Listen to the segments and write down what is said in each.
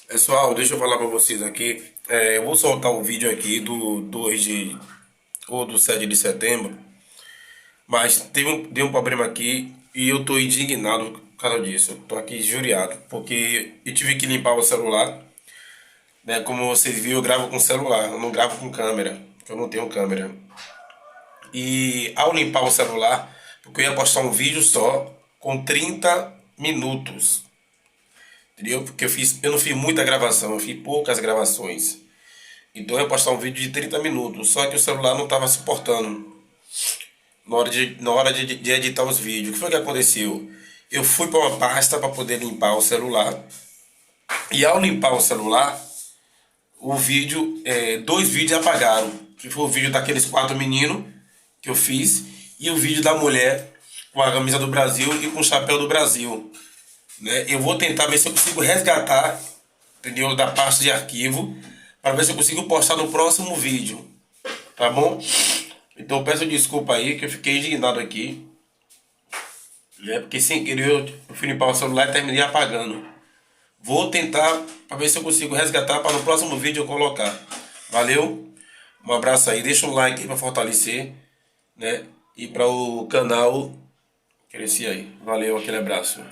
Pessoal, deixa eu falar pra vocês aqui. Eu vou soltar o vídeo aqui do 2 de ou do 7 de setembro, mas deu um problema aqui e eu tô indignado por causa disso. Eu tô aqui injuriado, porque eu tive que limpar o celular, né? Como vocês viram, eu gravo com celular, eu não gravo com câmera, porque eu não tenho câmera. E ao limpar o celular, porque eu ia postar um vídeo só com 30 minutos. Entendeu? Porque eu não fiz muita gravação, eu fiz poucas gravações. Então eu ia postar um vídeo de 30 minutos, só que o celular não estava suportando na hora de editar os vídeos. O que foi que aconteceu? Eu fui para uma pasta para poder limpar o celular, e ao limpar o celular, dois vídeos apagaram. Que foi o vídeo daqueles quatro meninos que eu fiz, e o vídeo da mulher com a camisa do Brasil e com o chapéu do Brasil, né? Eu vou tentar ver se eu consigo resgatar, entendeu, da pasta de arquivo, para ver se eu consigo postar no próximo vídeo, tá bom? Então eu peço desculpa aí que eu fiquei indignado aqui, né? Porque sem querer eu fui limpar o celular e terminei apagando. Vou tentar para ver se eu consigo resgatar para no próximo vídeo eu colocar. Valeu? Um abraço aí, deixa um like aí para fortalecer, né? E para o canal crescer aí. Valeu, aquele abraço.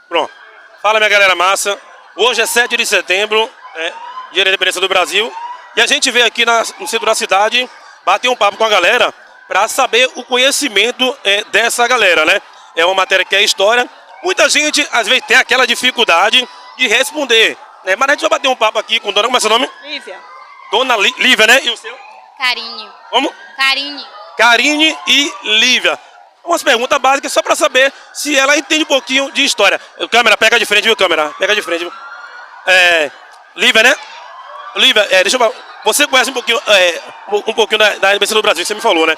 Pronto. Fala, minha galera massa. Hoje é 7 de setembro, Dia da Independência do Brasil. E a gente veio aqui no centro da cidade bater um papo com a galera para saber o conhecimento dessa galera, né? É uma matéria que é história. Muita gente, às vezes, tem aquela dificuldade de responder, né? Mas a gente vai bater um papo aqui com dona, como é seu nome? Lívia. Dona Lívia, né? E o seu? Carinho. Como? Carinho. Karine e Lívia. Umas perguntas básicas só para saber se ela entende um pouquinho de história. Câmera, pega de frente, viu, câmera? Pega de frente, viu? Lívia, né? Lívia, deixa eu falar. Você conhece um pouquinho da independência do Brasil, você me falou, né?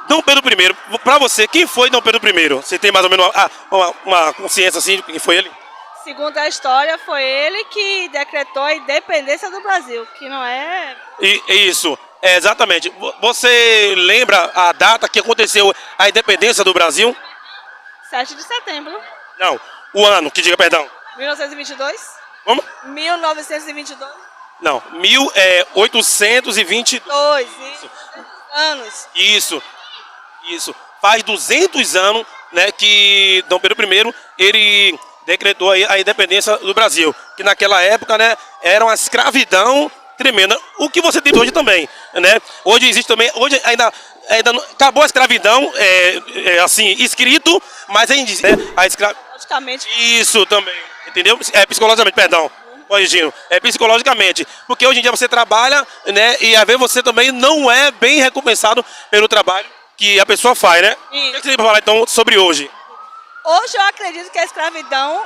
Dom Pedro I, para você, quem foi Dom Pedro I? Você tem mais ou menos uma consciência assim de quem foi ele? Segundo a história, foi ele que decretou a independência do Brasil, que não é... Isso, exatamente. Você lembra a data que aconteceu a independência do Brasil? 7 de setembro. Não, o ano, que diga perdão. 1922? Como? 1922? Não, 1820. Dois anos. Isso. Faz 200 anos, né, que Dom Pedro I, ele decretou aí a independência do Brasil. Que naquela época, né, era uma escravidão tremenda. O que você tem hoje também, né? Hoje existe também, hoje ainda não, acabou a escravidão, assim, escrito, mas ainda existe, né, a escravidão. Praticamente. Isso também, entendeu? Psicologicamente, perdão. Corrigindo, psicologicamente, porque hoje em dia você trabalha, né, e às vezes você também não é bem recompensado pelo trabalho que a pessoa faz, né? O que você tem para falar então sobre hoje? Hoje eu acredito que a escravidão...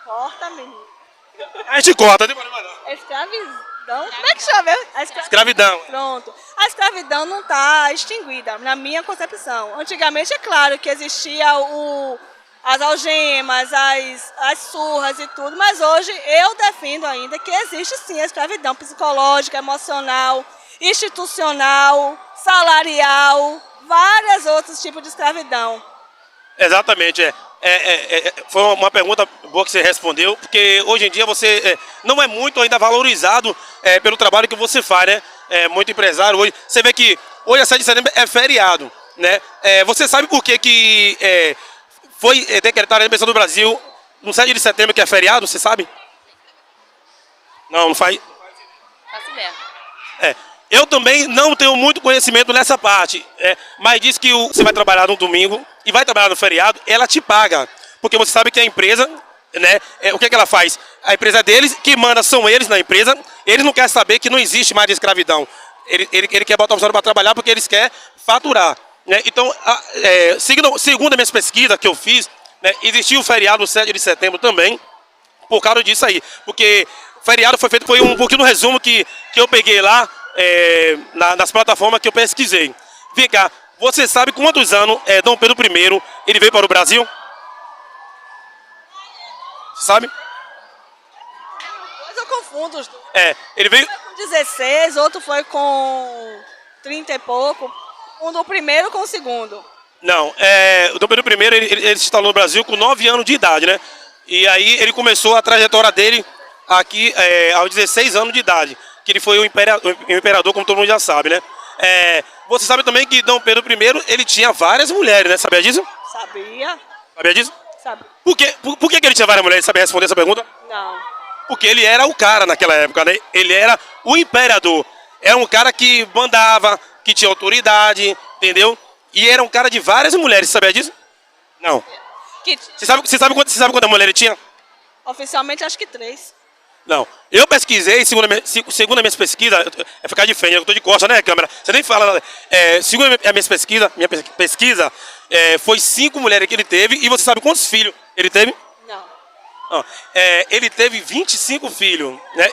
Corta, menino. A gente corta, não tem problema não. Escravidão? Como é que chama? Escravidão. Pronto. A escravidão não está extinguida, na minha concepção. Antigamente, é claro que existia as algemas, as surras e tudo, mas hoje eu defendo ainda que existe sim a escravidão psicológica, emocional, institucional, salarial, vários outros tipos de escravidão. Exatamente, foi uma pergunta boa que você respondeu, porque hoje em dia você não é muito ainda valorizado pelo trabalho que você faz, né? Muito empresário hoje. Você vê que hoje a 7 de setembro é feriado, né? Você sabe por que foi decretada a independência do Brasil no 7 de setembro, que é feriado, você sabe? Não faz? Faço ideia. Eu também não tenho muito conhecimento nessa parte, mas diz que você vai trabalhar no domingo e vai trabalhar no feriado, ela te paga. Porque você sabe que a empresa, né, o que ela faz? A empresa é deles, que manda são eles na empresa, eles não querem saber que não existe mais escravidão. Ele quer botar o funcionário para trabalhar porque eles querem faturar, né? Então, segundo as minhas pesquisas que eu fiz, né, existiu o feriado no 7 de setembro também, por causa disso aí. Porque O feriado foi feito, foi um pouquinho no resumo que eu peguei lá nas plataformas que eu pesquisei. Vem cá, você sabe quantos anos Dom Pedro I ele veio para o Brasil? Você sabe? Depois eu confundo os dois. Ele veio... Com 16, outro foi com 30 e pouco. Um do primeiro com o segundo. Não, o Dom Pedro I ele se instalou no Brasil com 9 anos de idade, né? E aí ele começou a trajetória dele aqui aos 16 anos de idade, que ele foi o imperador, como todo mundo já sabe, né? Você sabe também que Dom Pedro I ele tinha várias mulheres, né? Sabia disso? Sabia? Sabia disso? Sabe? Por que ele tinha várias mulheres? Sabe responder essa pergunta? Não. Porque ele era o cara naquela época, né? Ele era o imperador. Era um cara que mandava, que tinha autoridade, entendeu? E era um cara de várias mulheres, sabia disso? Não. Você sabe quantas mulheres ele tinha? Oficialmente acho que 3. Não. Eu pesquisei, segundo as minhas pesquisas, é ficar de frente, eu tô de costa, né, câmera? Você nem fala nada. Segundo a minha pesquisa, foi 5 mulheres que ele teve, e você sabe quantos filhos ele teve? Não. Ele teve 25 filhos, né?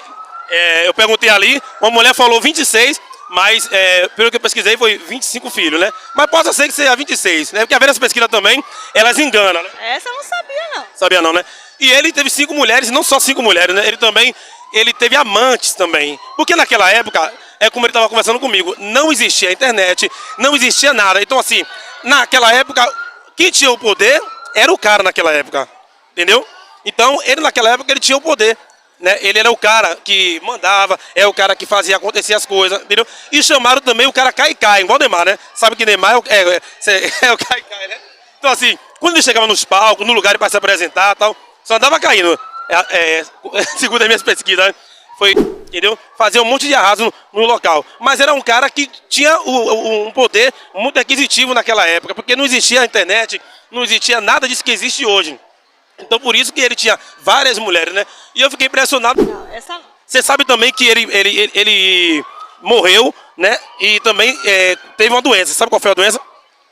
Eu perguntei ali, uma mulher falou 26, mas pelo que eu pesquisei foi 25 filhos, né? Mas pode ser que seja 26, né? Porque às vezes as pesquisas também, elas enganam, né? Essa eu não sabia, não. Sabia não, né? E ele teve 5 mulheres, não só 5 mulheres, né? Ele teve amantes também. Porque naquela época, como ele estava conversando comigo, não existia internet, não existia nada. Então assim, naquela época, quem tinha o poder era o cara naquela época, entendeu? Então, ele naquela época, ele tinha o poder, né? Ele era o cara que mandava, o cara que fazia acontecer as coisas, entendeu? E chamaram também o cara Caicai, igual o Neymar, né? Sabe que Neymar é o Caicai, né? Então assim, quando ele chegava nos palcos, no lugar para se apresentar e tal, só andava caindo, segundo as minhas pesquisas, né? Foi, entendeu? Fazer um monte de arraso no local. Mas era um cara que tinha um poder muito aquisitivo naquela época, porque não existia a internet, não existia nada disso que existe hoje. Então por isso que ele tinha várias mulheres, né? E eu fiquei impressionado. Não, essa não. Você sabe também que ele morreu, né? E também teve uma doença. Sabe qual foi a doença?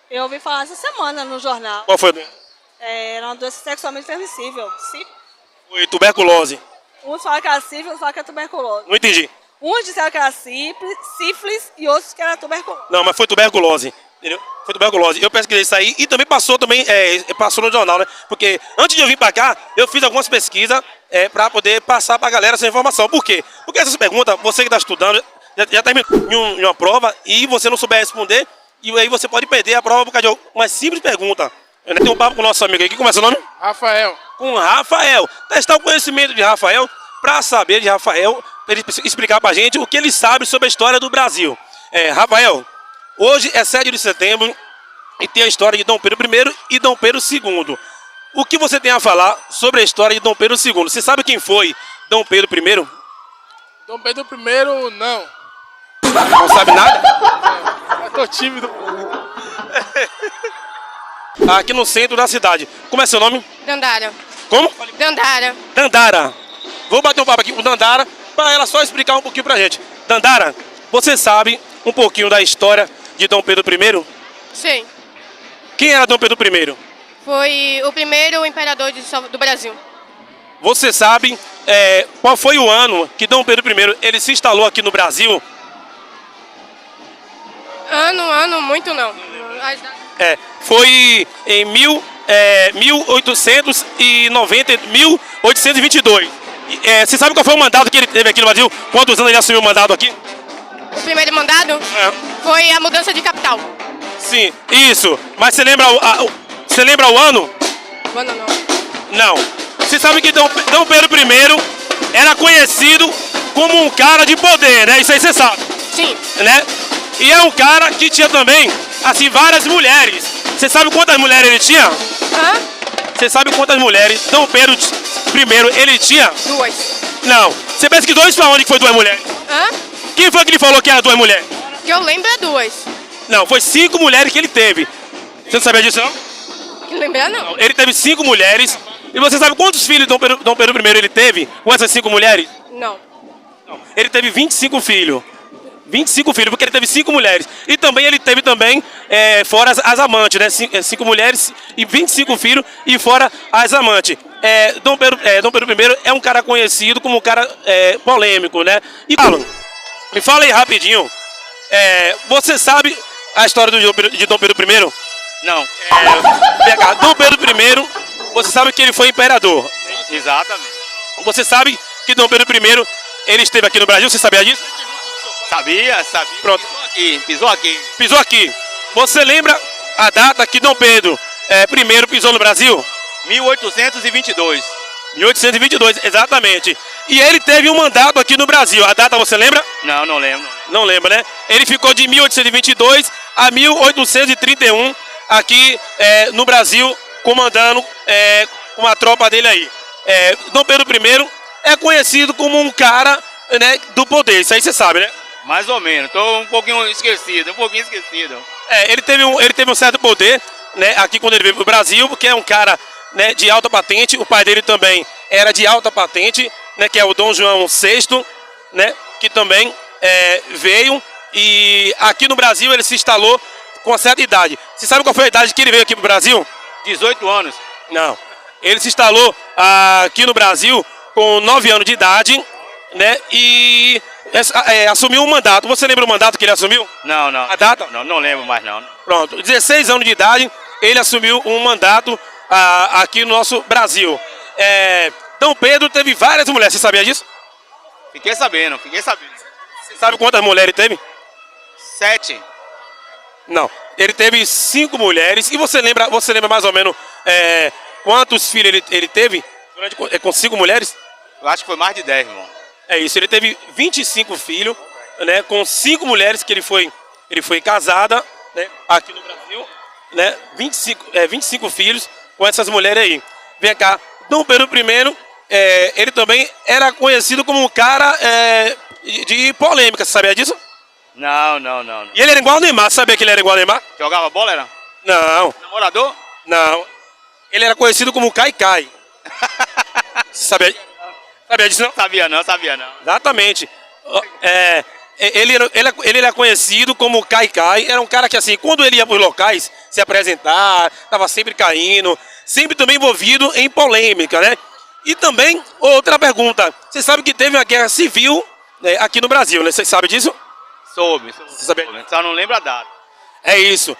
Eu ouvi falar essa semana no jornal. Qual foi a doença? Era uma doença sexualmente transmissível. Foi tuberculose. Uns falam que era sífilis, outros falam que era tuberculose. Não entendi. Uns disseram que era sífilis e outros que era tuberculose. Não, mas foi tuberculose. Entendeu? Foi tuberculose. Eu pesquisei isso aí e também passou no jornal, né? Porque antes de eu vir pra cá, eu fiz algumas pesquisas para poder passar pra galera essa informação. Por quê? Porque essas perguntas, você que está estudando, já terminou em uma prova e você não souber responder, e aí você pode perder a prova por causa de uma simples pergunta. Eu tenho um papo com o nosso amigo aqui, como é seu nome? Rafael. Com Rafael. Testar o conhecimento de Rafael, para saber de Rafael, para ele explicar pra gente o que ele sabe sobre a história do Brasil. Rafael, hoje é 7 de setembro e tem a história de Dom Pedro I e Dom Pedro II. O que você tem a falar sobre a história de Dom Pedro II? Você sabe quem foi Dom Pedro I? Dom Pedro I, não. Não sabe nada? Eu tô tímido. Aqui no centro da cidade. Como é seu nome? Dandara. Como? Dandara. Dandara. Vou bater um papo aqui com Dandara para ela só explicar um pouquinho pra gente. Dandara, você sabe um pouquinho da história de Dom Pedro I? Sim. Quem era Dom Pedro I? Foi o primeiro imperador do Brasil. Você sabe qual foi o ano que Dom Pedro I ele se instalou aqui no Brasil? Ano, muito não. Foi em 1822. Você sabe qual foi o mandato que ele teve aqui no Brasil? Quantos anos ele assumiu o mandato aqui? O primeiro mandado foi a mudança de capital. Sim, isso. Mas você lembra o ano? O ano não. Não. Você sabe que Dom Pedro I era conhecido como um cara de poder, né? Isso aí você sabe. Sim. Né? E é um cara que tinha também, assim, várias mulheres. Você sabe quantas mulheres ele tinha? Você sabe quantas mulheres Dom Pedro I ele tinha? 2. Não. Você pesquisou isso pra onde que foi 2 mulheres? Quem foi que lhe falou que era 2 mulheres? Que eu lembro é 2. Não, foi 5 mulheres que ele teve. Você não sabia disso, não? Que lembrar não. Ele teve 5 mulheres. E você sabe quantos filhos Dom Pedro I ele teve com essas 5 mulheres? Não. Ele teve 25 filhos. 25 filhos, porque ele teve 5 mulheres. E também ele teve também, fora as amantes, né? 5 mulheres e 25 filhos, e fora as amantes. Dom Pedro I é um cara conhecido como um cara polêmico, né? E Alan, me fala aí rapidinho, você sabe a história de Dom Pedro I? Não. Dom Pedro I, você sabe que ele foi imperador. Exatamente. Você sabe que Dom Pedro I, ele esteve aqui no Brasil, você sabia disso? Sabia. Pronto. Pisou aqui. Pisou aqui. Você lembra a data que Dom Pedro I pisou no Brasil? 1822. 1822, exatamente. E ele teve um mandato aqui no Brasil. A data você lembra? Não lembro. Não lembra, né? Ele ficou de 1822 a 1831 aqui no Brasil, comandando com a tropa dele aí. Dom Pedro I é conhecido como um cara, né, do poder, isso aí você sabe, né? Mais ou menos. Tô um pouquinho esquecido. Ele teve um certo poder, né, aqui quando ele veio para o Brasil, porque é um cara, né, de alta patente. O pai dele também era de alta patente, né, que é o Dom João VI, né, que também veio, e aqui no Brasil ele se instalou com uma certa idade. Você sabe qual foi a idade que ele veio aqui para o Brasil? 18 anos. Não. Ele se instalou aqui no Brasil com 9 anos de idade, né, e assumiu um mandato. Você lembra o mandato que ele assumiu? Não. A data? Não lembro mais não. Pronto, 16 anos de idade, ele assumiu um mandato aqui no nosso Brasil. Dom Pedro teve várias mulheres, você sabia disso? Fiquei sabendo. Você sabe quantas mulheres ele teve? 7. Não, ele teve 5 mulheres. E você lembra mais ou menos quantos filhos ele teve com 5 mulheres? Eu acho que foi mais de 10, irmão. É isso, ele teve 25 filhos, né, com 5 mulheres que ele foi casada, né, aqui no Brasil, né, 25 filhos com essas mulheres aí. Vem cá, Dom Pedro I, ele também era conhecido como um cara de polêmica, você sabia disso? Não. E ele era igual ao Neymar, sabia que ele era igual ao Neymar? Jogava bola, era? Não. Namorador? Não. Ele era conhecido como Caicai. Sabia disso, não? Sabia não. Exatamente. Ele era conhecido como Caicai. Era um cara que, assim, quando ele ia para os locais se apresentar, estava sempre caindo, sempre também envolvido em polêmica, né? E também, outra pergunta. Você sabe que teve uma guerra civil, né, aqui no Brasil, né? Você sabe disso? Soube. Você sabia? Só não lembro a data. É isso.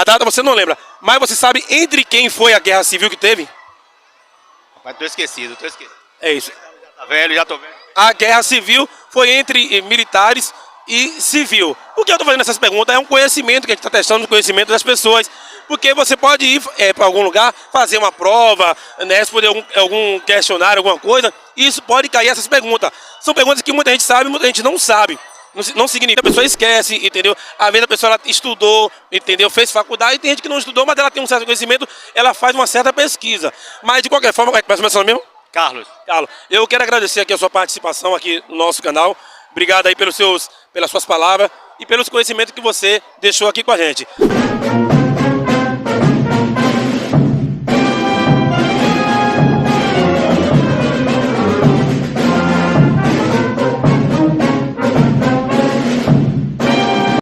A data você não lembra. Mas você sabe entre quem foi a guerra civil que teve? Mas tô esquecido. É isso. Tá velho, já tô velho. A guerra civil foi entre militares e civil. Por que eu estou fazendo essas perguntas? É um conhecimento que a gente está testando, o conhecimento das pessoas. Porque você pode ir para algum lugar, fazer uma prova, né, responder algum questionário, alguma coisa, e isso pode cair essas perguntas. São perguntas que muita gente sabe, muita gente não sabe. Não significa que a pessoa esquece, entendeu? Às vezes a pessoa ela estudou, entendeu? Fez faculdade, e tem gente que não estudou, mas ela tem um certo conhecimento, ela faz uma certa pesquisa. Mas de qualquer forma, como é que vai começar mesmo? Carlos, eu quero agradecer aqui a sua participação aqui no nosso canal. Obrigado aí pelas suas palavras e pelos conhecimentos que você deixou aqui com a gente.